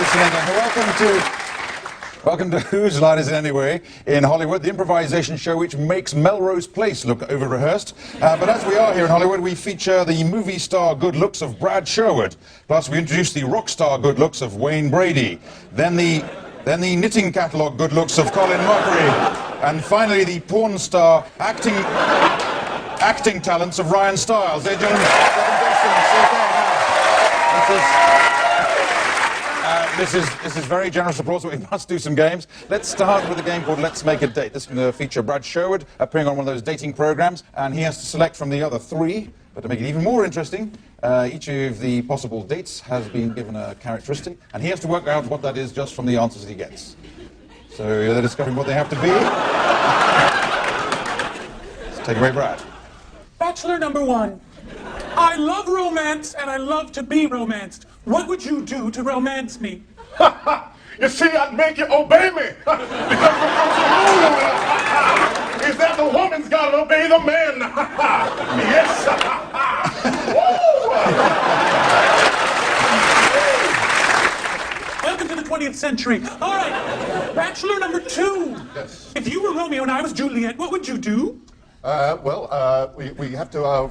listening, and welcome to Whose Line Is It Anyway? In Hollywood, the improvisation show which makes Melrose Place look over-rehearsed. But as we are here in Hollywood, we feature the movie star good looks of Brad Sherwood. Plus, we introduce the rock star good looks of Wayne Brady. Then the knitting catalogue good looks of Colin Mockery. And finally, the porn star acting talents of Ryan Stiles. Ladies and gentlemen, this is very generous applause, but we must do some games. Let's start with a game called Let's Make a Date. This is going to feature Brad Sherwood appearing on one of those dating programs, and he has to select from the other three. But to make it even more interesting, each of the possible dates has been given a characteristic, and he has to work out what that is just from the answers he gets. So they're discovering what they have to be. Let's take away Brad. Bachelor number one. I love romance and I love to be romanced. What would you do to romance me? You see, I'd make you obey me. Because the rule is that the woman's got to obey the man. Yes. Welcome to the 20th century. All right, Bachelor number two. Yes. If you were Romeo and I was Juliet, what would you do? We have to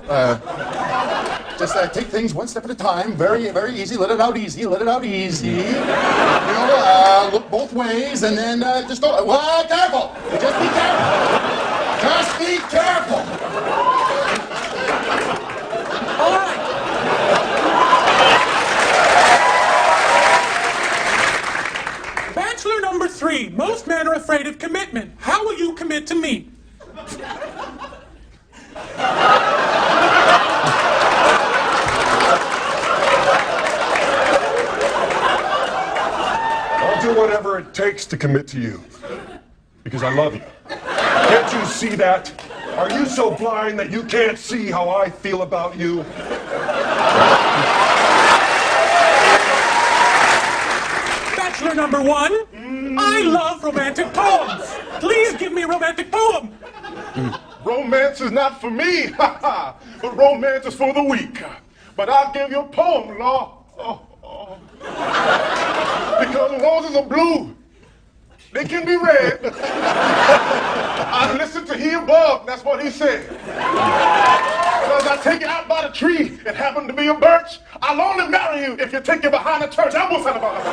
just take things one step at a time. Very, very easy. Let it out easy. Let it out easy. You know, look both ways, and then just go. Well, careful. Just be careful. Just be careful. All right. Bachelor number three. Most men are afraid of commitment. How will you commit to me? I'll do whatever it takes to commit to you. Because I love you. Can't you see that? Are you so blind that you can't see how I feel about you? Bachelor number one. I love romantic poems. Please give me a romantic poem. Romance is not for me, but romance is for the weak. But I'll give you a poem, Law. Because the roses are blue. They can be red. I listened to he above, that's what he said. Because I take you out by the tree, it happened to be a birch. I'll only marry you if you take you behind the church. I won't say about it.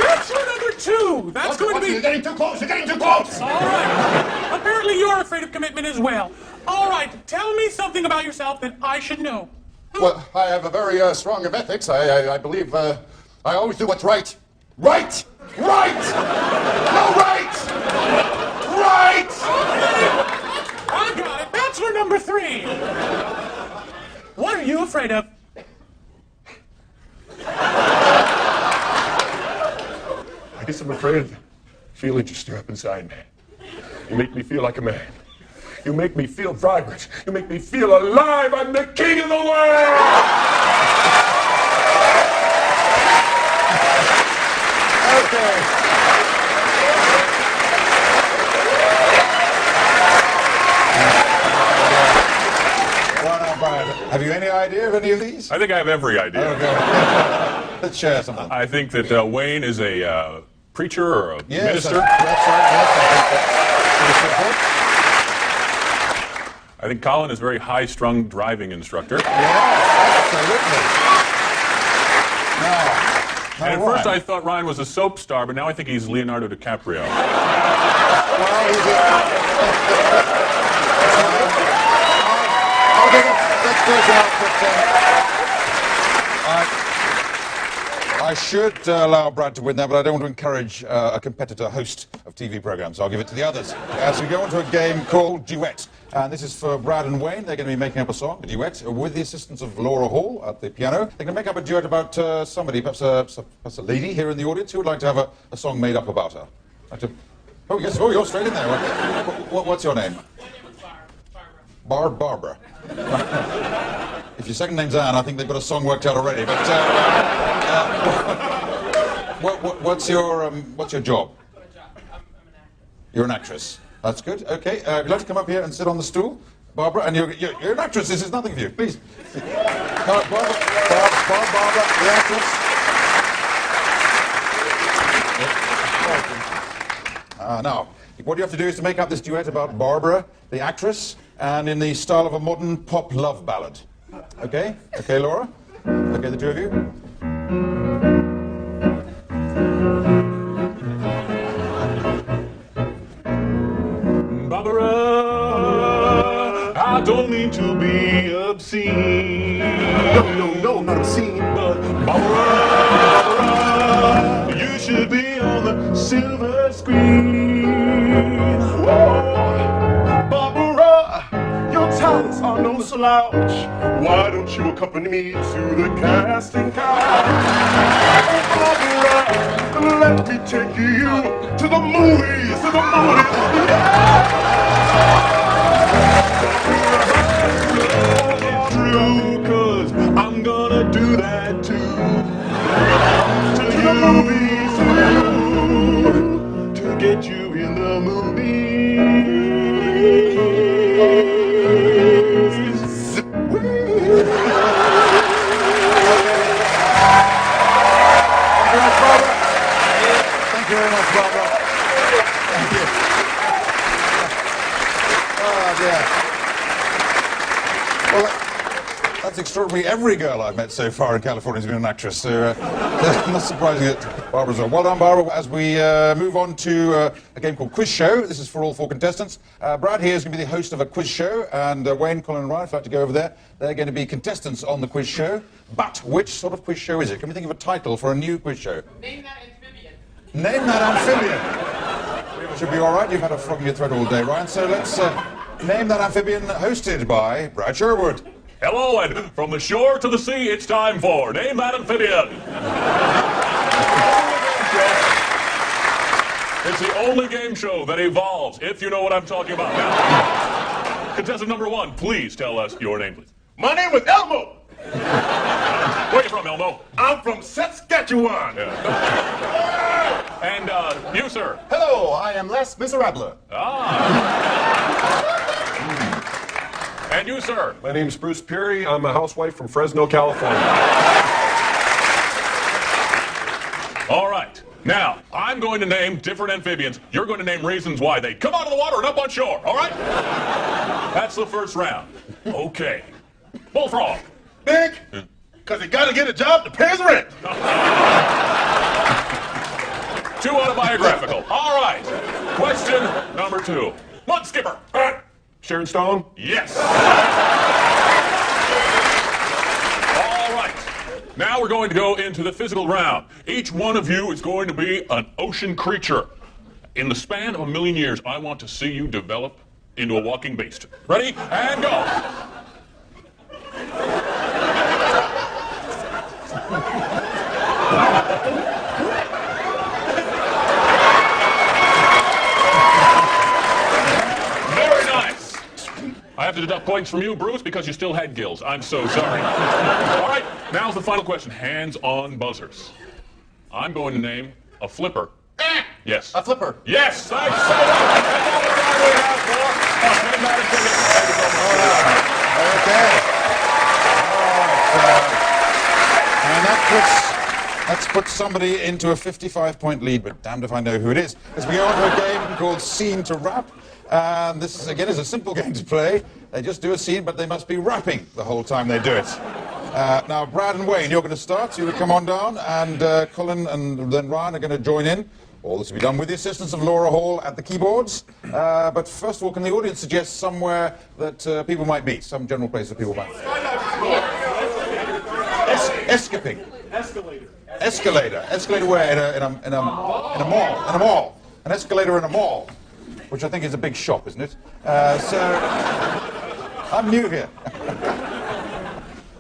Bachelor number two. That's going to be... You're getting too close. You're getting too close. All right. Apparently you're afraid of commitment as well. All right. Tell me something about yourself that I should know. Well, I have a very strong of ethics. I believe I always do what's right. Right! Right! No, right! Right! I got it. Bachelor number three. What are you afraid of? I guess I'm afraid of the feelings you stir up inside me. You make me feel like a man. You make me feel vibrant. You make me feel alive. I'm the king of the world! Okay. Well, now, Brad, have you any idea of any of these? I think I have every idea. Okay. Let's share something. I think that Wayne is a preacher or a minister. That's right. Yes, I think Colin is a very high-strung driving instructor. absolutely. And at first I thought Ryan was a soap star, but now I think he's Leonardo DiCaprio. Let's close it out. I should allow Brad to win that, but I don't want to encourage a competitor host of TV programs. So I'll give it to the others. As we go into a game called Duet. And this is for Brad and Wayne. They're going to be making up a song, a duet, with the assistance of Laura Hall at the piano. They're going to make up a duet about somebody, perhaps a lady here in the audience who would like to have a song made up about her. Oh, yes. Oh, you're straight in there. What's your name? Barbara. If your second name's Anne, I think they've got a song worked out already. But what's your job? I'm an actor. You're an actress. That's good. Okay. Would you like to come up here and sit on the stool? Barbara, and you're an actress. This is nothing for you. Please. Barbara, the actress. Now, what you have to do is to make up this duet about Barbara, the actress, and in the style of a modern pop love ballad. Okay? Okay, Laura? Okay, the two of you? Barbara, I don't mean to be obscene. No, not obscene. But Barbara, you should be on the silver screen. Whoa, Barbara, your talents are no slouch. Why don't you accompany me to the casting couch? Barbara, let me take you to the movies, True, 'cause I'm gonna do that too. to the movies, To get you in the movies. Thank you very much, Barbara. Thank you. Oh, dear. Well, that's extraordinary. Every girl I've met so far in California has been an actress, so not surprising that Barbara's on. Well done, Barbara. As we move on to a game called Quiz Show, this is for all four contestants. Brad here is going to be the host of a quiz show, and Wayne, Colin, and Ryan, if you'd like to go over there, they're going to be contestants on the quiz show. But which sort of quiz show is it? Can we think of a title for a new quiz show? Name that amphibian. Name that amphibian. Should be all right. You've had a frog in your throat all day, Ryan. So let's name that amphibian, hosted by Brad Sherwood. Hello, and from the shore to the sea, it's time for Name That Amphibian. It's the only game show that evolves, if you know what I'm talking about. Now, contestant number one, please tell us your name, please. My name is Elmo. Where are you from, Elmo? I'm from Saskatchewan. And you, sir? Hello, I am Les Miserable. And you, sir? My name's Bruce Peary. I'm a housewife from Fresno, California. All right. Now, I'm going to name different amphibians. You're going to name reasons why they come out of the water and up on shore, all right? That's the first round. Okay. Bullfrog. Big, because you got to get a job to pay his rent. Too autobiographical. All right. Question number two. Mud skipper. Sharon Stone. Yes. All right. Now we're going to go into the physical round. Each one of you is going to be an ocean creature. In the span of 1,000,000 years, I want to see you develop into a walking beast. Ready? And go. Very nice. I have to deduct points from you, Bruce, because you still had gills. I'm so sorry. All right, now's the final question. Hands on buzzers. I'm going to name a flipper. Yes. A flipper. Yes, that's so right. That's all the time we have for Name That Amphibian. Thank you so much. Okay. All right. And that's put somebody into a 55-point lead, but damned if I know who it is. As we go on to a game called Scene to Rap. And this, again, is a simple game to play. They just do a scene, but they must be rapping the whole time they do it. Now, Brad and Wayne, you're going to start. So you're going to come on down, and Colin and then Ryan are going to join in. All this will be done with the assistance of Laura Hall at the keyboards. But first of all, can the audience suggest somewhere that people might be? Some general place that people might be? Escaping. Escalator. Escalator where? In a mall. In a mall. An escalator in a mall, which I think is a big shop, isn't it? So I'm new here.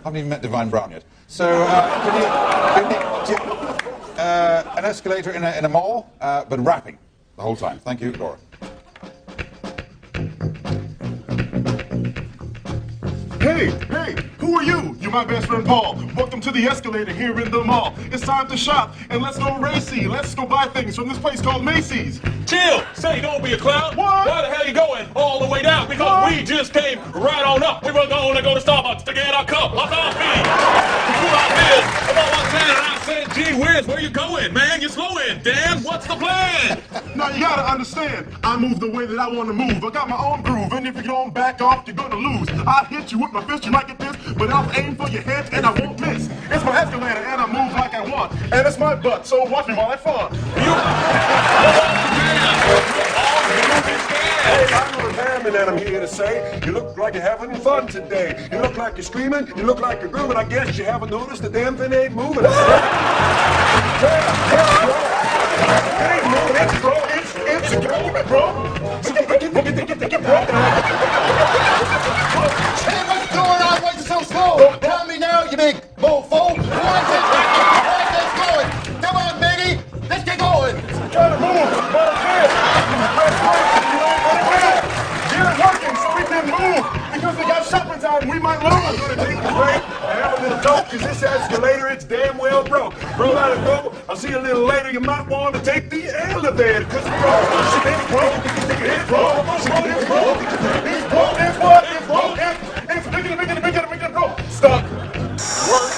Haven't even met Divine Brown yet. So an escalator in a mall, but rapping the whole time. Thank you, Laura. Hey, who are you? You my best friend Paul. Welcome to the escalator here in the mall. It's time to shop and let's go racy. Let's go buy things from this place called Macy's. Chill! Say, don't be a clown. What? Why the hell you going all the way down? Because we just came right on up. We were going to go to Starbucks to get a cup of coffee. To cool our beers about 110, and I said, gee whiz, where you going, man? You're slowing. Dan, what's the plan? Now you gotta understand, I move the way that I want to move. I got my own groove, and if you don't back off, you're gonna lose. I hit you with my fist, you might get this, but I'll aim for your head and I won't miss. It's my escalator and I move like I want, and it's my butt, so watch me while I fawn. Hey, I'm Lord Hammond, and I'm here to say, you look like you're having fun today. You look like you're screaming, you look like you're grooving. I guess you haven't noticed the damn thing ain't moving. It's bro. Get bro. Hey, what's going on? Why is it so slow? Tell me now, you big mofo. Why is it going? Come on, baby. Let's get going. Gotta move. Get it working so we can move. Because we got shopping time, we might lose. I'm gonna take the break and have a little talk, because this escalator, it's damn well broke. Bro, let it go. I'll see you a little later. You might want to take the elevator, because it's broke. It's broke. It's broke. It's broke. It's broke. It's what? It's broke. It's bigger, broke. Stuck. Work.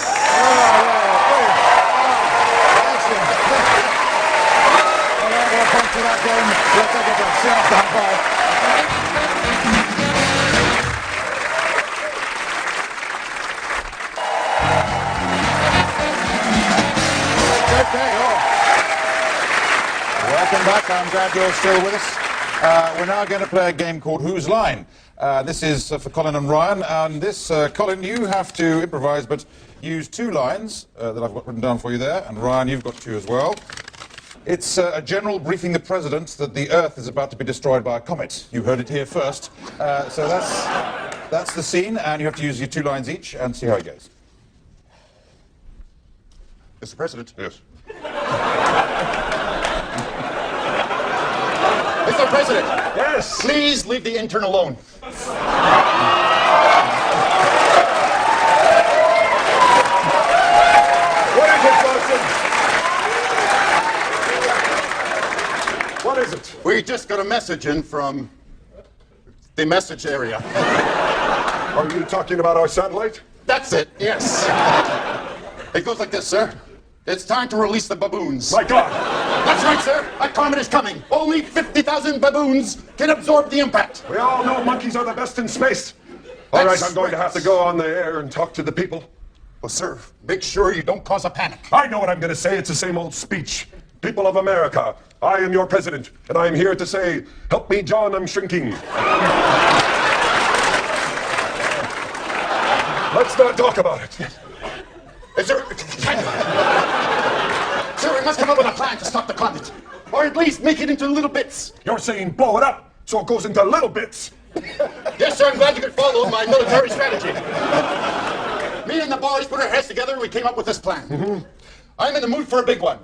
Welcome back. I'm glad you're still with us. We're now going to play a game called Whose Line? This is for Colin and Ryan. And this, Colin, you have to improvise, but use two lines that I've got written down for you there. And Ryan, you've got two as well. It's a general briefing the president that the Earth is about to be destroyed by a comet. You heard it here first. So that's the scene, and you have to use your two lines each and see how it goes. Mr. President. Yes. Mr. President. Yes. Please leave the intern alone. What is it, Johnson? What is it? We just got a message in from the message area. Are you talking about our satellite? That's it, yes. It goes like this, sir. It's time to release the baboons. My God. That's right, sir. A comet is coming. Only 50,000 baboons can absorb the impact. We all know monkeys are the best in space. All right, That's I'm going to have to go on the air and talk to the people. Well, sir, make sure you don't cause a panic. I know what I'm going to say. It's the same old speech. People of America, I am your president, and I am here to say, help me, John, I'm shrinking. Let's not talk about it. Sir, we must come up with a plan to stop the comet. Or at least make it into little bits. You're saying blow it up, so it goes into little bits. Yes, sir, I'm glad you could follow my military strategy. Me and the boys put our heads together and we came up with this plan. Mm-hmm. I'm in the mood for a big one.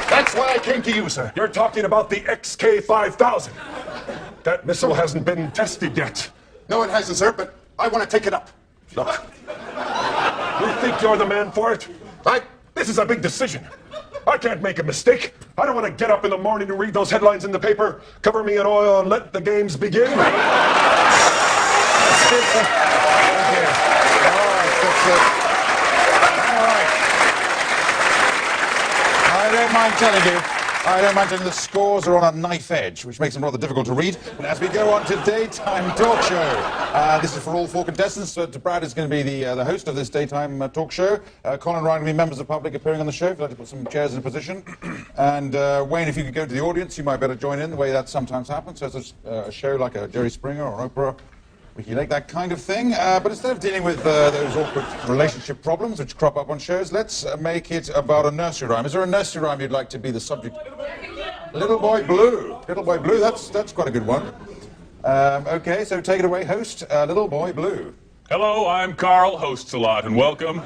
That's why I came to you, sir. You're talking about the XK5000. That missile hasn't been tested yet. No, it hasn't, sir, but I want to take it up. Look, you think you're the man for it? This is a big decision. I can't make a mistake. I don't want to get up in the morning and read those headlines in the paper, cover me in oil and let the games begin. All right, I don't mind telling you, the scores are on a knife edge, which makes them rather difficult to read. And as we go on to Daytime Talk Show, this is for all four contestants. Brad is going to be the host of this Daytime Talk Show. Colin and Ryan will be members of the public appearing on the show, if you'd like to put some chairs in position. And Wayne, if you could go to the audience, you might better join in the way that sometimes happens. So it's a show like a Jerry Springer or Oprah. We can like that kind of thing, but instead of dealing with those awkward relationship problems which crop up on shows, let's make it about a nursery rhyme. Is there a nursery rhyme you'd like to be the subject? Little Boy Blue. Little Boy Blue, that's quite a good one. Okay, so take it away, host, Little Boy Blue. Hello, I'm Carl, hosts a lot, and welcome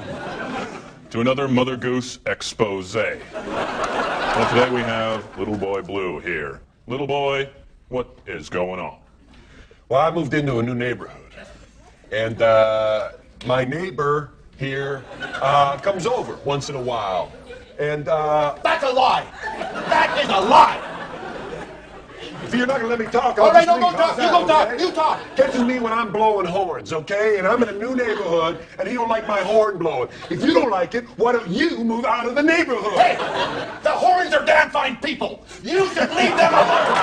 to another Mother Goose expose. Well, today we have Little Boy Blue here. Little boy, what is going on? Well, I moved into a new neighborhood, and my neighbor here comes over once in a while, and That's a lie. That is a lie. if you're not gonna let me talk, All I'll right, just no, leave. go talk. How's You that, go talk. okay? You talk. Catches me when I'm blowing horns, okay? And I'm in a new neighborhood, and he don't like my horn blowing. If you don't like it, why don't you move out of the neighborhood? Hey, the Horns are damn fine people. You should leave them alone.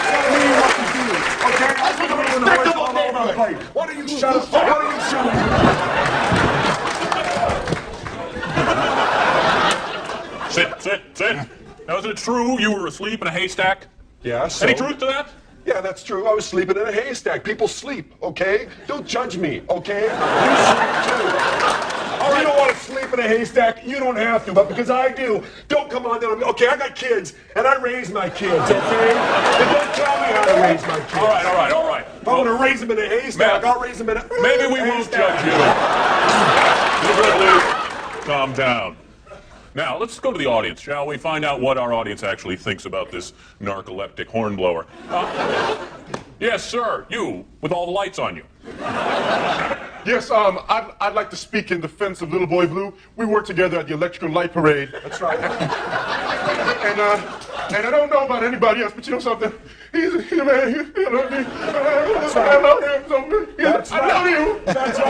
Tell me what to do, okay? That's I'm a blowing respectable horns all over the neighborhood. place. Why don't you shut up? Why don't you shut up? Sit. Now, is it true you were asleep in a haystack? Yeah, so? Any truth to that? Yeah, that's true. I was sleeping in a haystack. People sleep, okay? Don't judge me, okay? You sleep too. You don't want to sleep in a haystack, you don't have to, but because I do, don't come on down to me. Okay, I got kids, and I raise my kids, okay? And don't tell me how to raise my kids. All right. If I'm going to raise them in a haystack, I'll raise them in a Maybe we won't judge you. Calm down. Now, let's go to the audience, shall we? Find out what our audience actually thinks about this narcoleptic hornblower. Yes, sir, you, with all the lights on you. Yes, I'd like to speak in defense of Little Boy Blue. We worked together at the Electrical Light Parade. That's right. And I don't know about anybody else, but you know something? He's a man. I love him so much. I love you. That's right.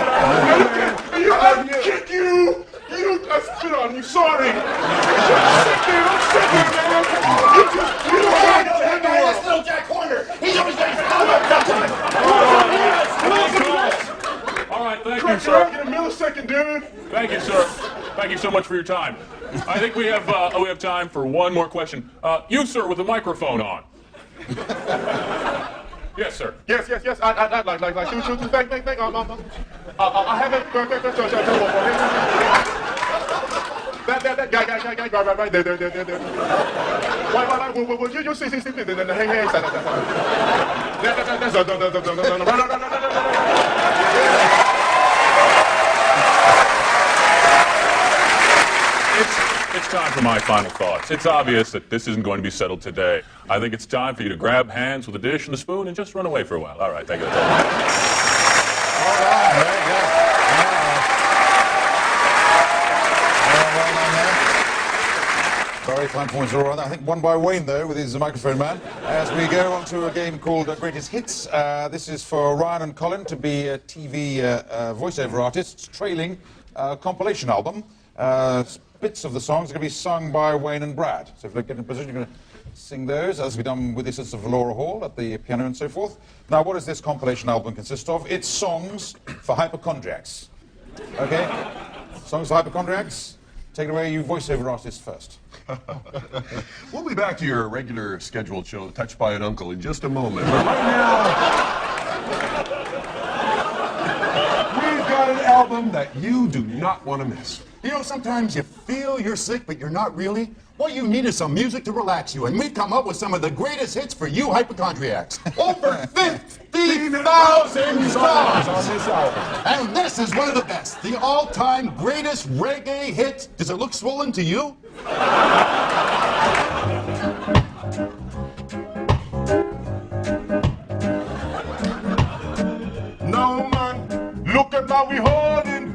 I love you. I kick you. I spit on you. Sorry. I'm sick, man. You don't have to That guy is little Jack Horner. He's always going to All right, thank you, Correct, sir. in a millisecond, dude. Thank you, sir. Thank you so much for your time. I think we have time for one more question. You, sir, with the microphone on. Yes, sir. Yes. I'd like to thank. I haven't. That guy, right there. Why, you see, hang, It's time for my final thoughts. It's obvious that this isn't going to be settled today. I think it's time for you to grab hands with a dish and a spoon and just run away for a while. All right, thank you. All right, very good. Well done there. Very fine points all around. I think one by Wayne, though, with his microphone man. As we go on to a game called Greatest Hits. This is for Ryan and Colin to be TV voiceover artists trailing a compilation album. Bits of the songs are going to be sung by Wayne and Brad. So if they get in position, you're going to sing those, as we've done with the assistance of Laura Hall at the piano and so forth. Now, what does this compilation album consist of? It's songs for hypochondriacs. Okay? Songs for hypochondriacs. Take it away, you voiceover artists first. We'll be back to your regular scheduled show, Touched by an Uncle, in just a moment. But right now, we've got an album that you do not want to miss. You know, sometimes you feel you're sick, but you're not really. What you need is some music to relax you, and we've come up with some of the greatest hits for you hypochondriacs. Over 50,000 songs on this album. And this is one of the best, the all-time greatest reggae hit. Does it look swollen to you? No, man, look at how we holding.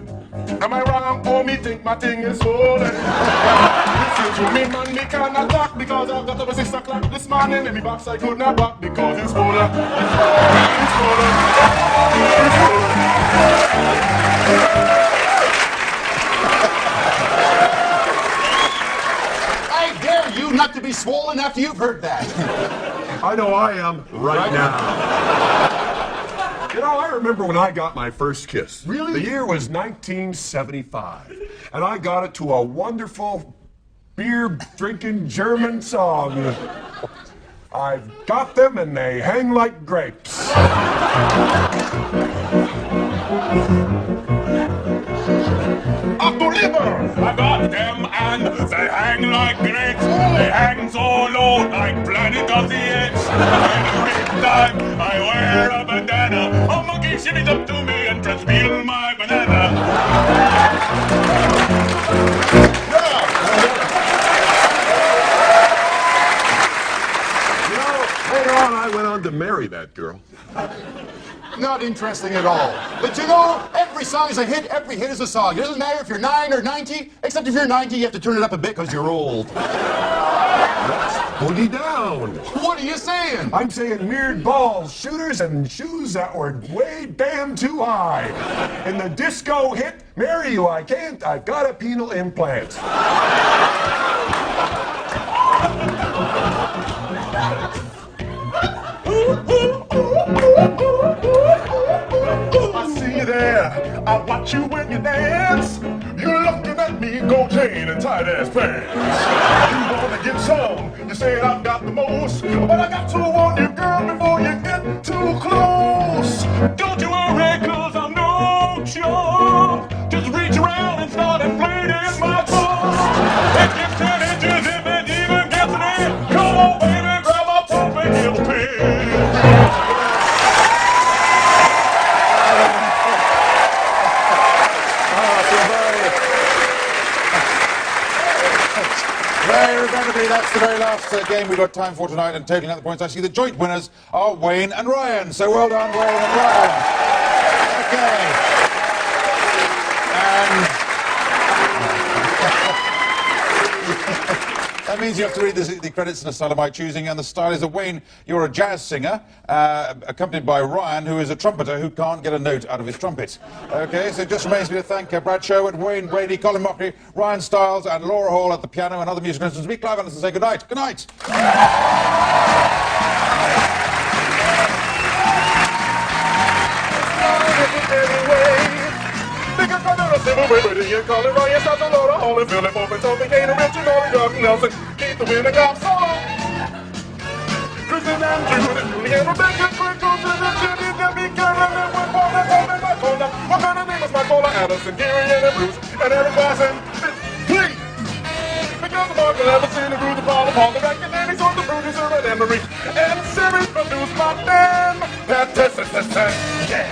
Am I wrong? Oh, me think my thing is swollen. Listen to me, man, me cannot talk because I've got up at 6 o'clock this morning and me backside could not walk because it's swollen. It's swollen. I dare you not to be swollen after you've heard that. I know I am right now. You know, I remember when I got my first kiss. Really? The year was 1975. And I got it to a wonderful beer-drinking German song. I've got them and they hang like grapes. October! I got them and they hang like grapes. They hang so low like Planet of the Apes. Every time I wear a bandana, a monkey shimmies up to me and transpeel my banana. Later on, I went on to marry that girl. Not interesting at all. But you know, every song is a hit, every hit is a song. It doesn't matter if you're 9 or 90, except if you're 90, you have to turn it up a bit because you're old. Boogie down. What are you saying? I'm saying mirrored balls, shooters, and shoes that were way damn too high. In the disco hit, marry you I can't, I've got a penile implant. I see you there, I watch you when you dance. You're looking at me, gold chain and tight ass pants. You wanna get some, you say I've got the most, but I got to warn you, girl, before you get too close. Don't you worry, cause I'm no chump. Just reach around and start inflating my pump. It gets 10 inches if it even gets an inch. Come on, baby, grab my pump and give a pin. Very regrettably, that's the very last game we've got time for tonight, and totaling out the points, I see the joint winners are Wayne and Ryan. So well done, Wayne and Ryan. Okay. That means you have to read the credits in a style of my choosing, and the style is that Wayne, you're a jazz singer, accompanied by Ryan, who is a trumpeter who can't get a note out of his trumpet. Okay, so it just remains me to thank Brad Sherwood, Wayne Brady, Colin Mockery, Ryan Stiles, and Laura Hall at the piano and other musical instruments. Be Clive Anderson and say good night. Good night. You call it Ryan, stop the Laura Hall and Philip Open, Toby Kane, original, Doug Nelson, Keith the Winner, got solo. Kristen and Judy, and Rebecca, Quickles, and Jimmy, Debbie, Karen, and Will Paula, and my Cola. What kind of name is my Cola? Addison, Gary, and Bruce, and Eric Boston. Please! Because the Mark will ever see the Bruce, the Paul, the record, and he's on the producer, and Emery, and Siri produced my damn. Yeah.